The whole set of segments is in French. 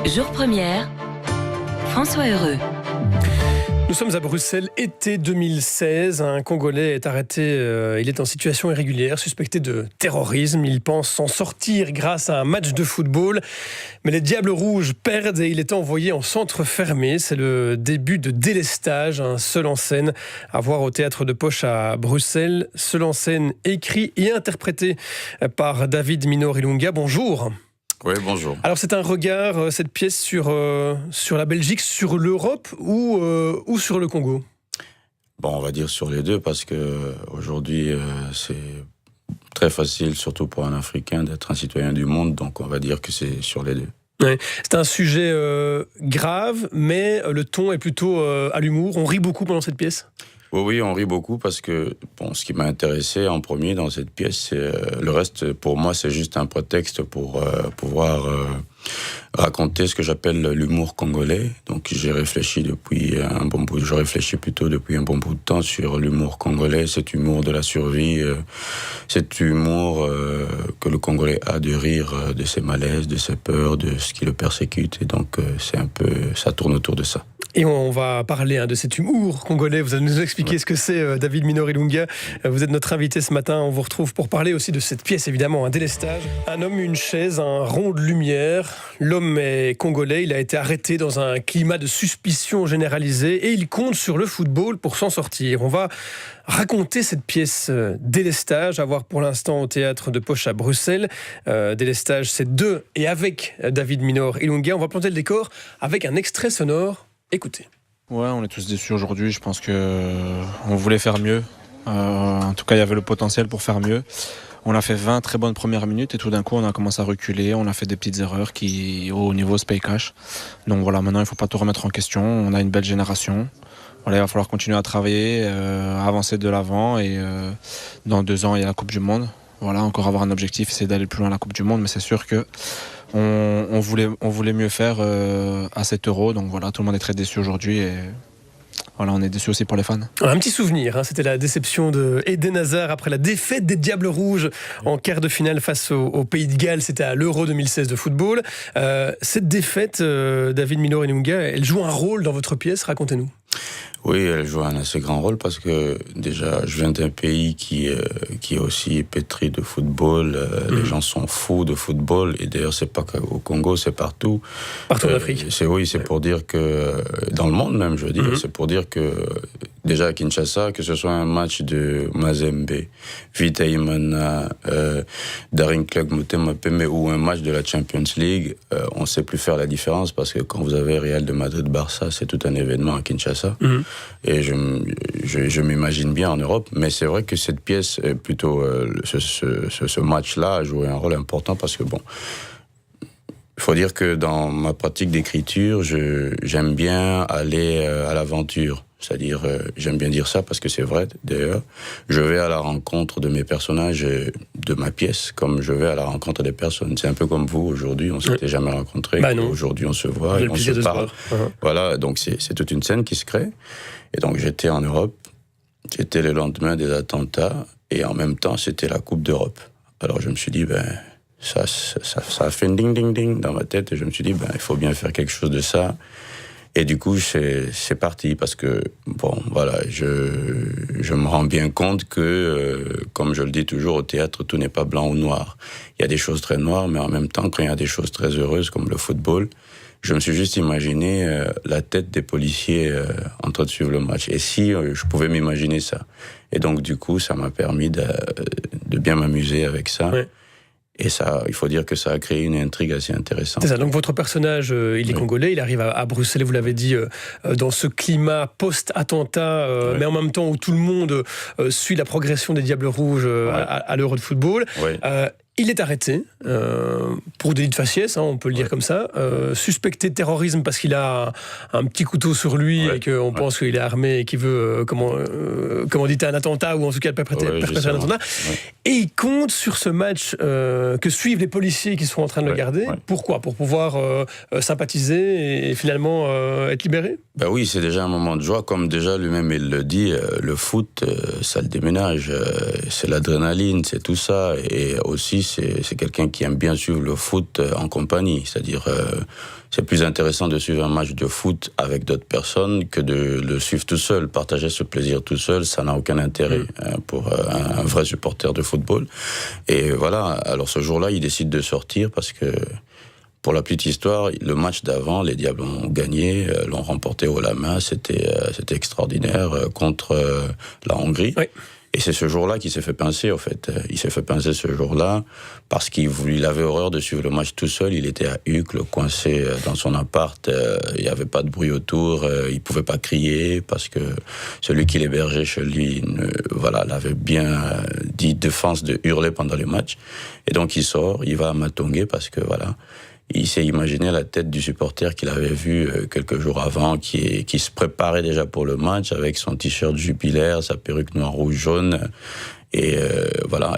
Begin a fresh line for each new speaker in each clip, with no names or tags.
Jour première, François Heureux.
Nous sommes à Bruxelles, été 2016. Un Congolais est arrêté. Il est en situation irrégulière, suspecté de terrorisme. Il pense s'en sortir grâce à un match de football. Mais les Diables Rouges perdent et il est envoyé en centre fermé. C'est le début de Délestage, un seul en scène à voir au Théâtre de Poche à Bruxelles. Seul en scène écrit et interprété par David Minor Ilunga. Bonjour.
Oui, bonjour.
Alors c'est un regard, cette pièce, sur la Belgique, sur l'Europe ou sur le Congo ?
Bon, on va dire sur les deux parce que aujourd'hui c'est très facile, surtout pour un Africain, d'être un citoyen du monde. Donc on va dire que c'est sur les deux.
Ouais. C'est un sujet grave, mais le ton est plutôt à l'humour. On rit beaucoup pendant cette pièce ?
Oui, on rit beaucoup parce que bon, ce qui m'a intéressé en premier dans cette pièce, c'est le reste. Pour moi, c'est juste un prétexte pour pouvoir raconter ce que j'appelle l'humour congolais. Donc, j'ai réfléchi depuis un bon bout. Je réfléchis plutôt depuis un bon bout de temps sur l'humour congolais, cet humour de la survie, cet humour que le Congolais a de rire de ses malaises, de ses peurs, de ce qui le persécute. Et donc, c'est un peu, ça tourne autour de ça.
Et on va parler de cet humour congolais. Vous allez nous expliquer ce que c'est, David Minor Ilunga. Vous êtes notre invité ce matin. On vous retrouve pour parler aussi de cette pièce, évidemment, un délestage. Un homme, une chaise, un rond de lumière. L'homme est congolais. Il a été arrêté dans un climat de suspicion généralisée et il compte sur le football pour s'en sortir. On va raconter cette pièce Délestage, à voir pour l'instant au Théâtre de Poche à Bruxelles. Délestage, c'est de et avec David Minor Ilunga. On va planter le décor avec un extrait sonore. Écoutez.
Ouais, on est tous déçus aujourd'hui. Je pense qu'on voulait faire mieux. En tout cas, il y avait le potentiel pour faire mieux. On a fait 20 très bonnes premières minutes et tout d'un coup, on a commencé à reculer. On a fait des petites erreurs qui, au niveau, se paye cash. Donc voilà, maintenant, il ne faut pas tout remettre en question. On a une belle génération. Voilà, il va falloir continuer à travailler, à avancer de l'avant. Et dans 2 ans, il y a la Coupe du Monde. Voilà, encore avoir un objectif, c'est d'aller plus loin à la Coupe du Monde. Mais c'est sûr que on voulait mieux faire à 7 €. Donc voilà, tout le monde est très déçu aujourd'hui. Et voilà, on est déçu aussi pour les fans.
Un petit souvenir, c'était la déception de Eden Hazard après la défaite des Diables Rouges en quart de finale face au Pays de Galles. C'était à l'Euro 2016 de football. Cette défaite, David Minor Ilunga, elle joue un rôle dans votre pièce. Racontez-nous.
Oui, elle joue un assez grand rôle parce que déjà, je viens d'un pays qui est aussi pétri de football. Les gens sont fous de football et d'ailleurs, c'est pas qu'au Congo, c'est partout.
Partout en Afrique.
C'est pour dire que dans le monde même, je veux dire, c'est pour dire que déjà à Kinshasa, que ce soit un match de Mazembe, Vita Imana, Daring Club Motema Pembe ou un match de la Champions League, on sait plus faire la différence parce que quand vous avez Real de Madrid-Barça, c'est tout un événement à Kinshasa. Et je m'imagine bien en Europe, mais c'est vrai que cette pièce, plutôt ce match-là, a joué un rôle important parce que bon, il faut dire que dans ma pratique d'écriture, j'aime bien aller à l'aventure. C'est-à-dire, j'aime bien dire ça parce que c'est vrai, d'ailleurs, je vais à la rencontre de mes personnages, de ma pièce, comme je vais à la rencontre des personnes. C'est un peu comme vous, aujourd'hui, on ne s'était jamais rencontrés. Aujourd'hui, on se voit et on se parle. Voilà, donc c'est toute une scène qui se crée. Et donc, j'étais en Europe, j'étais le lendemain des attentats, et en même temps, c'était la Coupe d'Europe. Alors, je me suis dit, ça a fait un ding-ding-ding dans ma tête, et je me suis dit, il faut bien faire quelque chose de ça. Et du coup, c'est parti parce que, bon, voilà, je me rends bien compte que, comme je le dis toujours au théâtre, tout n'est pas blanc ou noir. Il y a des choses très noires, mais en même temps, quand il y a des choses très heureuses comme le football, je me suis juste imaginé la tête des policiers en train de suivre le match. Et si je pouvais m'imaginer ça. Et donc, du coup, ça m'a permis de bien m'amuser avec ça. Ouais. Et ça, il faut dire que ça a créé une intrigue assez intéressante.
C'est ça, donc votre personnage, il est congolais, il arrive à Bruxelles, vous l'avez dit, dans ce climat post-attentat, mais en même temps où tout le monde suit la progression des Diables Rouges à l'Euro de football. Il est arrêté pour délit de faciès, on peut le dire comme ça, suspecté de terrorisme parce qu'il a un petit couteau sur lui et qu'on pense qu'il est armé et qu'il veut, comment dit, un attentat ou en tout cas perpétrer un attentat. Et il compte sur ce match que suivent les policiers qui sont en train de le garder. Pourquoi ? Pour pouvoir sympathiser et finalement être libéré ?
Ben oui, c'est déjà un moment de joie. Comme déjà lui-même il le dit, le foot, ça le déménage. C'est l'adrénaline, c'est tout ça. Et aussi, c'est quelqu'un qui aime bien suivre le foot en compagnie. C'est-à-dire, c'est plus intéressant de suivre un match de foot avec d'autres personnes que de le suivre tout seul. Partager ce plaisir tout seul, ça n'a aucun intérêt pour un vrai supporter de football. Et voilà, alors ce jour-là, il décide de sortir parce que... Pour la petite histoire, le match d'avant, les Diables ont gagné, l'ont remporté haut la main, c'était extraordinaire contre la Hongrie. Oui. Et c'est ce jour-là qu'il s'est fait pincer, en fait. Il s'est fait pincer ce jour-là parce qu'il avait horreur de suivre le match tout seul. Il était à Uccle, coincé dans son appart. Il n'y avait pas de bruit autour. Il ne pouvait pas crier parce que celui qui l'hébergeait chez lui, l'avait bien dit défense de hurler pendant les matchs. Et donc il sort, il va à Matongué parce que il s'est imaginé la tête du supporter qu'il avait vu quelques jours avant, qui se préparait déjà pour le match avec son t-shirt Jupiler, sa perruque noire, rouge, jaune. Et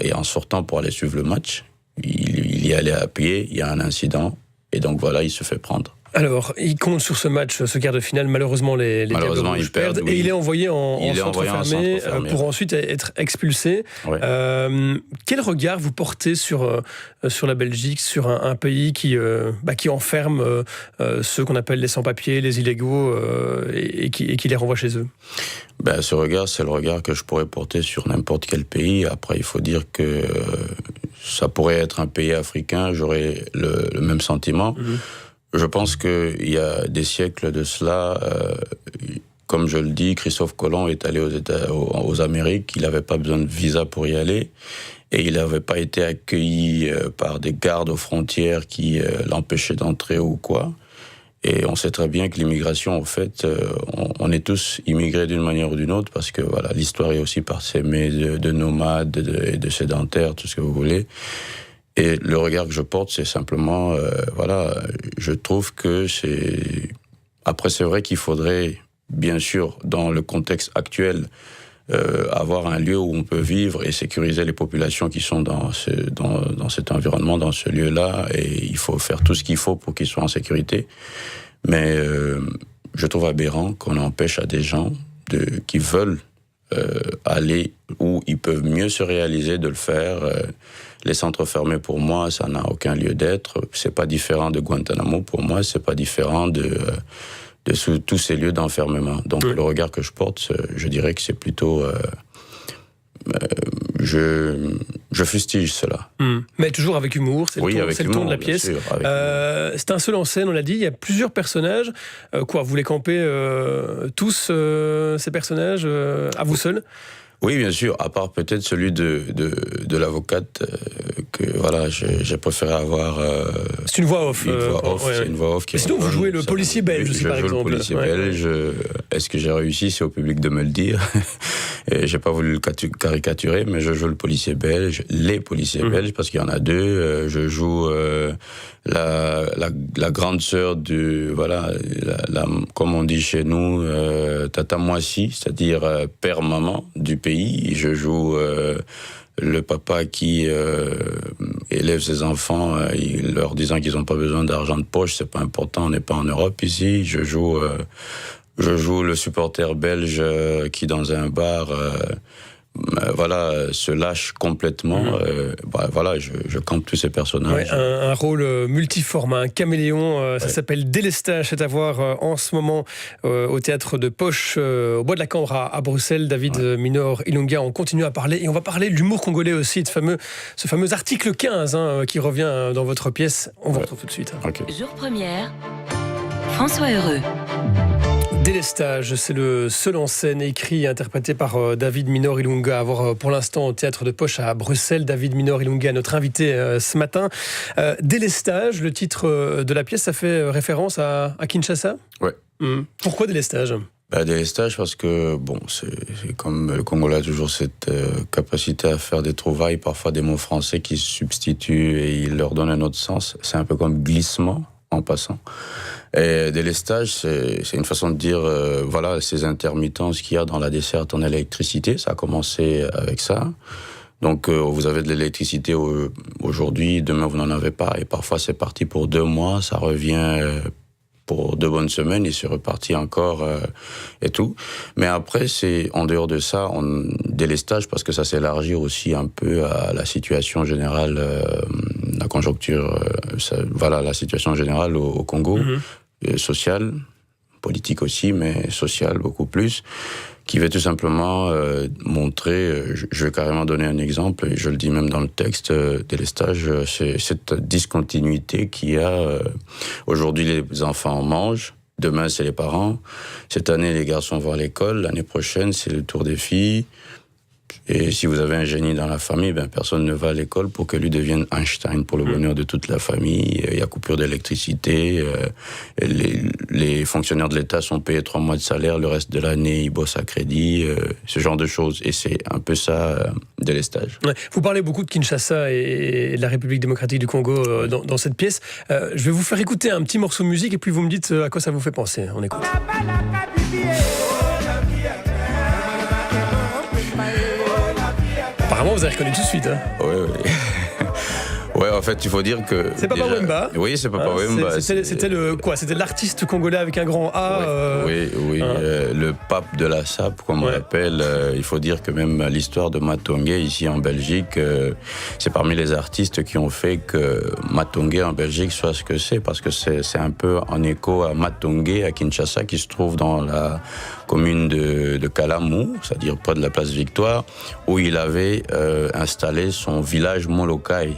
et en sortant pour aller suivre le match, il y allait à pied, il y a un incident. Et donc il se fait prendre.
Alors, il compte sur ce match, ce quart de finale. Malheureusement, les Diables Rouges perdent. Oui. Et il est envoyé en centre fermé pour ensuite être expulsé. Ouais. Quel regard vous portez sur la Belgique, sur un pays qui enferme ceux qu'on appelle les sans-papiers, les illégaux, et qui les renvoie chez eux?
Ce regard, c'est le regard que je pourrais porter sur n'importe quel pays. Après, il faut dire que ça pourrait être un pays africain, j'aurais le même sentiment. Mm-hmm. Je pense qu'il y a des siècles de cela, comme je le dis, Christophe Colomb est allé aux Amériques, il n'avait pas besoin de visa pour y aller, et il n'avait pas été accueilli par des gardes aux frontières qui l'empêchaient d'entrer ou quoi. Et on sait très bien que l'immigration, en fait, on est tous immigrés d'une manière ou d'une autre, parce que l'histoire est aussi parsemée de nomades et de sédentaires, tout ce que vous voulez. Et le regard que je porte, c'est simplement, je trouve que c'est... Après, c'est vrai qu'il faudrait, bien sûr, dans le contexte actuel, avoir un lieu où on peut vivre et sécuriser les populations qui sont dans cet environnement, dans ce lieu-là, et il faut faire tout ce qu'il faut pour qu'ils soient en sécurité. Mais je trouve aberrant qu'on empêche à des gens qui veulent aller où ils peuvent mieux se réaliser de le faire. Les centres fermés, pour moi, ça n'a aucun lieu d'être. C'est pas différent de Guantanamo, pour moi, c'est pas différent de tous ces lieux d'enfermement. Donc, le regard que je porte, je dirais que c'est plutôt... je fustige cela.
Mais toujours avec humour, c'est le ton de la pièce.
Sûr,
c'est un seul en scène, on l'a dit, il y a plusieurs personnages. Vous les campez tous, ces personnages, à vous seuls?
Oui, bien sûr, à part peut-être celui de l'avocate que j'ai préféré avoir.
C'est une voix off.
C'est une voix off.
Sinon, vous jouez le policier belge aussi, par exemple.
Je joue le policier belge. Est-ce que j'ai réussi? C'est au public de me le dire. Et j'ai pas voulu le caricaturer, mais je joue le policier belge, les policiers belges, parce qu'il y en a deux. Je joue la grande sœur comme on dit chez nous, Tata Moissi, c'est-à-dire père-maman du pays. Je joue le papa qui élève ses enfants, leur disant qu'ils n'ont pas besoin d'argent de poche, c'est pas important, on n'est pas en Europe ici. Je joue le supporter belge qui, dans un bar, se lâche complètement. Je campe tous ces personnages.
Un rôle multiforme, un caméléon. Ça s'appelle Délestage. C'est à voir en ce moment au théâtre de Poche, au Bois de la Cambre à Bruxelles. David Minor Ilunga, on continue à parler. Et on va parler de l'humour congolais aussi, de ce fameux article 15 qui revient dans votre pièce. On vous retrouve tout de suite.
Okay.
Jour première, François Heureux.
Délestage, c'est le seul en scène écrit et interprété par David Minor Ilunga, à voir pour l'instant au théâtre de Poche à Bruxelles. David Minor Ilunga, notre invité ce matin. Délestage, le titre de la pièce, ça fait référence à Kinshasa?
Ouais.
Pourquoi délestage?
Délestage parce que, c'est comme le Congolais a toujours cette capacité à faire des trouvailles, parfois des mots français qui se substituent et ils leur donnent un autre sens. C'est un peu comme glissement, en passant. Et délestage, c'est une façon de dire, ces intermittences qu'il y a dans la desserte en électricité. Ça a commencé avec ça. Donc, vous avez de l'électricité aujourd'hui, demain vous n'en avez pas. Et parfois, c'est parti pour 2 mois, ça revient pour 2 bonnes semaines et c'est reparti encore et tout. Mais après, c'est en dehors de ça, délestage parce que ça s'élargit aussi un peu à la situation générale, la conjoncture, la situation générale au Congo, sociale, politique aussi, mais sociale beaucoup plus, qui veut tout simplement montrer, je vais carrément donner un exemple, et je le dis même dans le texte, délestage, c'est cette discontinuité qu'il y a. Aujourd'hui, les enfants mangent, demain, c'est les parents. Cette année, les garçons vont à l'école, l'année prochaine, c'est le tour des filles. Et si vous avez un génie dans la famille, personne ne va à l'école pour que lui devienne Einstein pour le bonheur de toute la famille. Il y a coupure d'électricité, les fonctionnaires de l'État sont payés 3 mois de salaire, le reste de l'année ils bossent à crédit, ce genre de choses. Et c'est un peu ça, délestage. Ouais.
Vous parlez beaucoup de Kinshasa et de la République démocratique du Congo dans cette pièce. Je vais vous faire écouter un petit morceau de musique et puis vous me dites à quoi ça vous fait penser. On écoute. Apparemment, vous avez reconnu tout de suite. Hein.
Oui. Ouais, en fait, il faut dire que...
C'est Papa Wemba.
Oui, c'est Papa Wemba.
C'était l'artiste congolais avec un grand A.
Oui, le pape de la SAP, comme on l'appelle. Il faut dire que même l'histoire de Matongé, ici en Belgique, c'est parmi les artistes qui ont fait que Matongé en Belgique soit ce que c'est, parce que c'est un peu en écho à Matongé, à Kinshasa, qui se trouve dans la commune de Kalamou, c'est-à-dire près de la place Victoire, où il avait installé son village Molokai.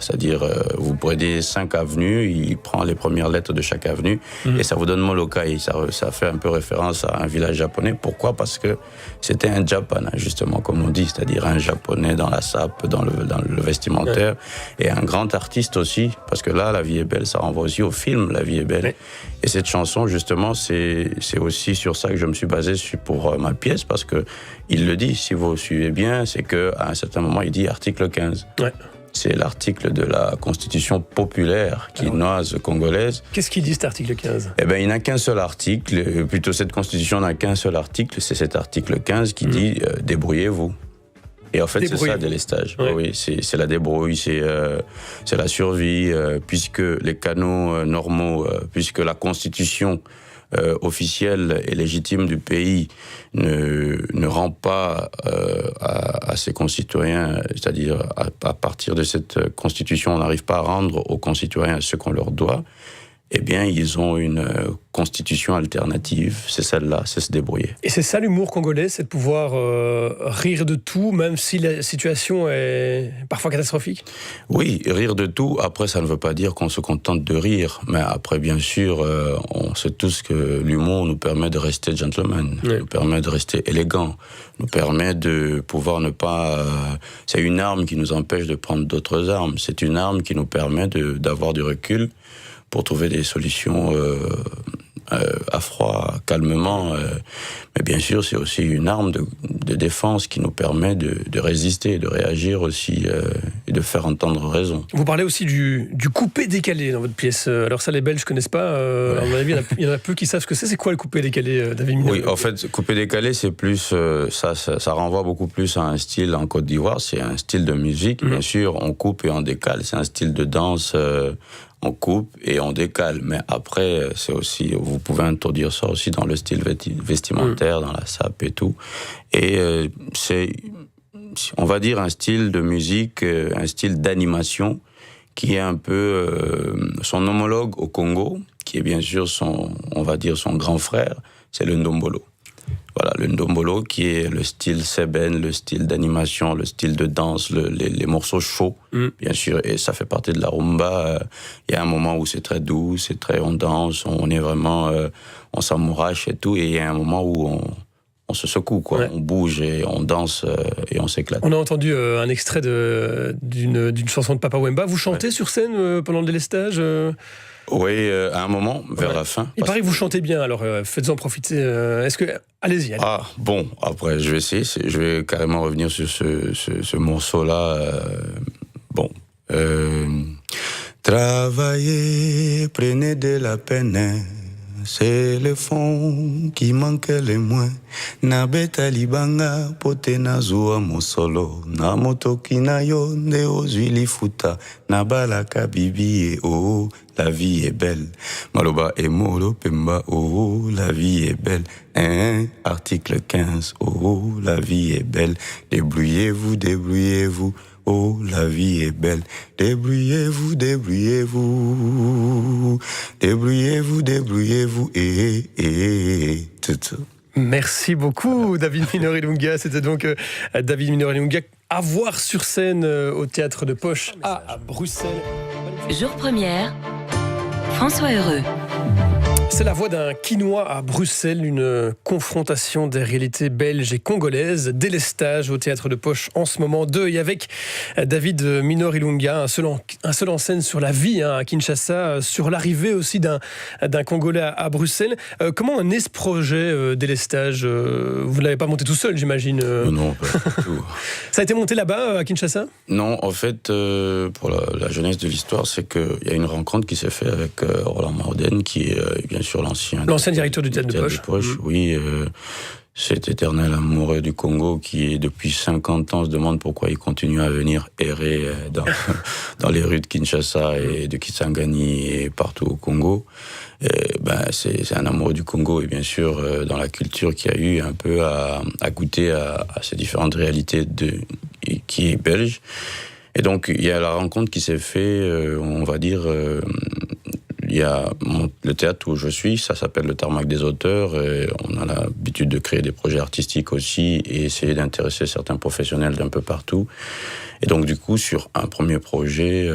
C'est-à-dire, vous prenez 5 avenues, il prend les premières lettres de chaque avenue et ça vous donne Molokai. Ça fait un peu référence à un village japonais. Pourquoi ? Parce que c'était un Japan, justement, comme on dit, c'est-à-dire un japonais dans la sape, dans le vestimentaire, et un grand artiste aussi, parce que là, La vie est belle, ça renvoie aussi au film La vie est belle. Et cette chanson, justement, c'est aussi sur ça que je me suis basé pour ma pièce, parce que il le dit, si vous suivez bien, c'est qu'à un certain moment, il dit article 15. Ouais. C'est l'article de la Constitution populaire quinoise congolaise.
Qu'est-ce qu'il dit cet article 15 ?
Il n'a qu'un seul article, plutôt cette Constitution n'a qu'un seul article, c'est cet article 15 qui dit « débrouillez-vous ». Et en fait, c'est ça, délestage. Ouais. Oui, c'est la débrouille, c'est la survie, puisque les canaux normaux, puisque la Constitution officielle et légitime du pays ne rend pas à ses concitoyens, c'est-à-dire à partir de cette constitution, on n'arrive pas à rendre aux concitoyens ce qu'on leur doit, eh bien, ils ont une constitution alternative, c'est celle-là, c'est se débrouiller.
Et c'est ça l'humour congolais, c'est de pouvoir rire de tout, même si la situation est parfois catastrophique ?
Oui, rire de tout, après ça ne veut pas dire qu'on se contente de rire, mais après bien sûr, on sait tous que l'humour nous permet de rester gentleman, nous permet de rester élégant, nous permet de pouvoir ne pas... c'est une arme qui nous empêche de prendre d'autres armes, c'est une arme qui nous permet d'avoir du recul, pour trouver des solutions à froid, calmement. Mais bien sûr, c'est aussi une arme de défense qui nous permet de résister, de réagir aussi et de faire entendre raison.
Vous parlez aussi du coupé-décalé dans votre pièce. Alors ça, les Belges ne connaissent pas. À mon avis, il y en a peu qui savent ce que c'est. C'est quoi le coupé-décalé, David Mineur ?
Oui, en fait, coupé-décalé, c'est plus... ça renvoie beaucoup plus à un style en Côte d'Ivoire. C'est un style de musique. Bien sûr, on coupe et on décale. C'est un style de danse... on coupe et on décale, mais après, c'est aussi, vous pouvez introduire ça aussi dans le style vestimentaire, dans la sape et tout. Et c'est, on va dire, un style de musique, un style d'animation qui est un peu son homologue au Congo, qui est bien sûr on va dire son grand frère, c'est le Ndombolo. Voilà, le Ndombolo qui est le style sébène, le style d'animation, le style de danse, les morceaux chauds, bien sûr, et ça fait partie de la rumba. Il y a un moment où c'est très doux, on danse, on est vraiment, on s'amourache et tout, et il y a un moment où on se secoue, quoi. Ouais. On bouge et on danse et on s'éclate.
On a entendu un extrait d'une chanson de Papa Wemba. Vous chantez sur scène pendant le délestage
Oui, à un moment, vers la fin.
Il paraît que vous chantez bien, alors faites-en profiter. Allez-y.
Ah, bon, après, je vais essayer. Je vais carrément revenir sur ce morceau-là. Travaillez, prenez de la peine. C'est le fond qui manque le moins. Na beta libanga pote na zua mosolo. Na motoki na yo nde ozwi lifuta. Na balaka bibi e oh, la vie est belle. Maloba et Molo Pemba, oh, la vie est belle. Hein, article 15, oh, la vie est belle. Débrouillez-vous, débrouillez-vous. Oh, la vie est belle. Débrouillez-vous, débrouillez-vous. Débrouillez-vous, débrouillez-vous. Tout.
Merci beaucoup, David Minori-Lunga. C'était donc David Minori-Lunga à voir sur scène au Théâtre de Poche à Bruxelles.
Jour première, François Heureux.
C'est la voix d'un Quinois à Bruxelles, une confrontation des réalités belges et congolaises, délestage au Théâtre de Poche en ce moment, et avec David Minori-Lunga, un seul en scène sur la vie à Kinshasa, sur l'arrivée aussi d'un Congolais à Bruxelles. Comment est ce projet délestage? Vous ne l'avez pas monté tout seul, j'imagine?
Non, pas du tout.
Ça a été monté là-bas, à Kinshasa?
Non, en fait, pour la jeunesse de l'histoire, c'est qu'il y a une rencontre qui s'est faite avec Roland Mauden, qui est bien sûr l'ancien
directeur du Théâtre de Poche.
Oui, cet éternel amoureux du Congo qui, depuis 50 ans, se demande pourquoi il continue à venir errer dans les rues de Kinshasa et de Kisangani et partout au Congo. C'est un amoureux du Congo et bien sûr dans la culture qui a eu un peu à goûter à ces différentes réalités qui est belge. Et donc il y a la rencontre qui s'est faite, on va dire... Il y a le théâtre où je suis, ça s'appelle le Tarmac des auteurs, et on a l'habitude de créer des projets artistiques aussi et essayer d'intéresser certains professionnels d'un peu partout. Et donc du coup, sur un premier projet,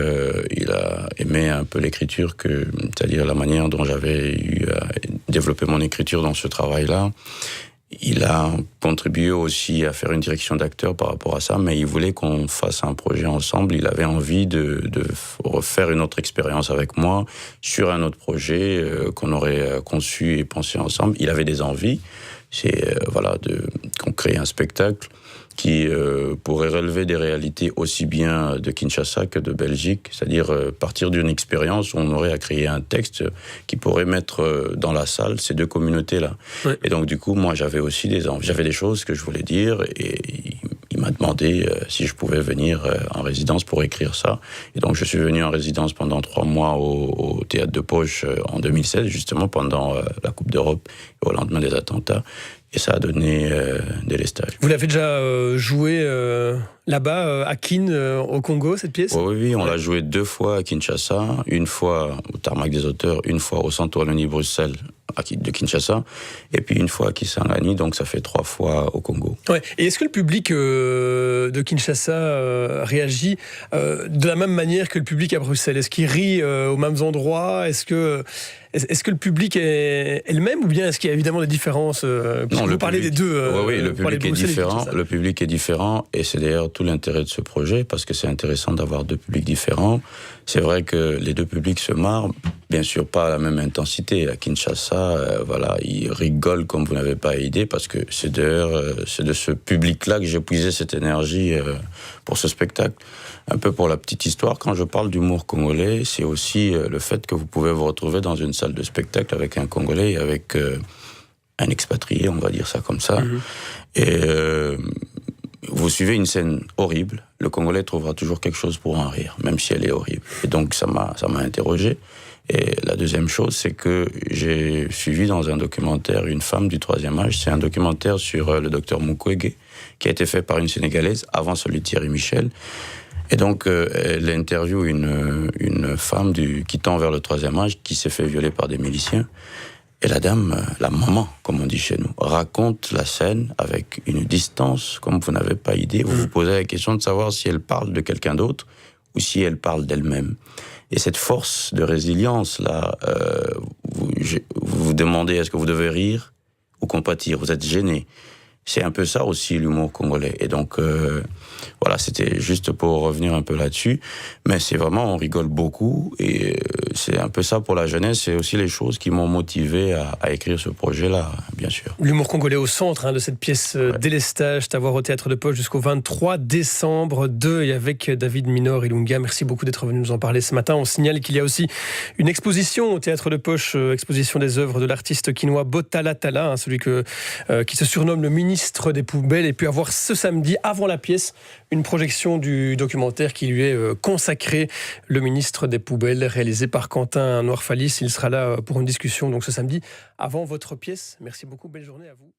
il a aimé un peu l'écriture, c'est-à-dire la manière dont j'avais eu à développer mon écriture dans ce travail-là. Il a contribué aussi à faire une direction d'acteur par rapport à ça, mais il voulait qu'on fasse un projet ensemble. Il avait envie de refaire une autre expérience avec moi sur un autre projet qu'on aurait conçu et pensé ensemble. Il avait des envies, qu'on crée un spectacle qui pourrait relever des réalités aussi bien de Kinshasa que de Belgique, c'est-à-dire partir d'une expérience où on aurait à créer un texte qui pourrait mettre dans la salle ces deux communautés-là. Ouais. Et donc du coup, moi j'avais aussi j'avais des choses que je voulais dire et il m'a demandé si je pouvais venir en résidence pour écrire ça. Et donc je suis venu en résidence pendant 3 mois au Théâtre de Poche en 2016, justement pendant la Coupe d'Europe et au lendemain des attentats. Et ça a donné délestage.
Vous l'avez déjà joué là-bas, à Kin, au Congo, cette pièce?
Oui, on l'a joué 2 fois à Kinshasa, une fois au Tarmac des auteurs, une fois au Centre Wallonie Bruxelles de Kinshasa, et puis une fois à Kisangani, donc ça fait 3 fois au Congo. Ouais.
Et est-ce que le public de Kinshasa réagit de la même manière que le public à Bruxelles? Est-ce qu'il rit aux mêmes endroits? Est-ce que le public est le même, ou bien est-ce qu'il y a évidemment des différences?
Non,
vous parlez des deux.
Oui, le public est différent. Le public est différent, et c'est d'ailleurs tout l'intérêt de ce projet, parce que c'est intéressant d'avoir 2 publics différents. C'est vrai que les 2 publics se marrent, bien sûr pas à la même intensité. À Kinshasa, ils rigolent comme vous n'avez pas idée, parce que c'est de ce public-là que j'ai puisé cette énergie pour ce spectacle. Un peu pour la petite histoire, quand je parle d'humour congolais, c'est aussi le fait que vous pouvez vous retrouver dans une salle de spectacle avec un Congolais et avec un expatrié, on va dire ça comme ça. Mmh. Et vous suivez une scène horrible, le Congolais trouvera toujours quelque chose pour en rire, même si elle est horrible. Et donc ça m'a interrogé. Et la deuxième chose, c'est que j'ai suivi dans un documentaire une femme du 3e âge. C'est un documentaire sur le docteur Mukwege, qui a été fait par une Sénégalaise avant celui de Thierry Michel. Et donc, elle interviewe une femme qui tend vers le 3e âge, qui s'est fait violer par des miliciens. Et la dame, la maman, comme on dit chez nous, raconte la scène avec une distance comme vous n'avez pas idée. Vous vous posez la question de savoir si elle parle de quelqu'un d'autre ou si elle parle d'elle-même. Et cette force de résilience, là, vous vous demandez, est-ce que vous devez rire ou compatir? Vous êtes gêné. C'est un peu ça aussi, l'humour congolais. Et donc, c'était juste pour revenir un peu là-dessus. Mais c'est vraiment, on rigole beaucoup. Et c'est un peu ça pour la jeunesse. C'est aussi les choses qui m'ont motivé à écrire ce projet-là, bien sûr.
L'humour congolais au centre de cette pièce Délestage, à voir au Théâtre de Poche jusqu'au 23 décembre 2, et avec David Minori-Lunga. Merci beaucoup d'être venu nous en parler ce matin. On signale qu'il y a aussi une exposition au Théâtre de Poche, exposition des œuvres de l'artiste quinois Botala Tala, celui qui se surnomme le ministre des poubelles. Et puis avoir ce samedi, avant la pièce, une projection du documentaire qui lui est consacré, Le ministre des poubelles, réalisé par Quentin Quentin Noirfalis. Il sera là pour une discussion donc ce samedi avant votre pièce. Merci beaucoup, belle journée à vous.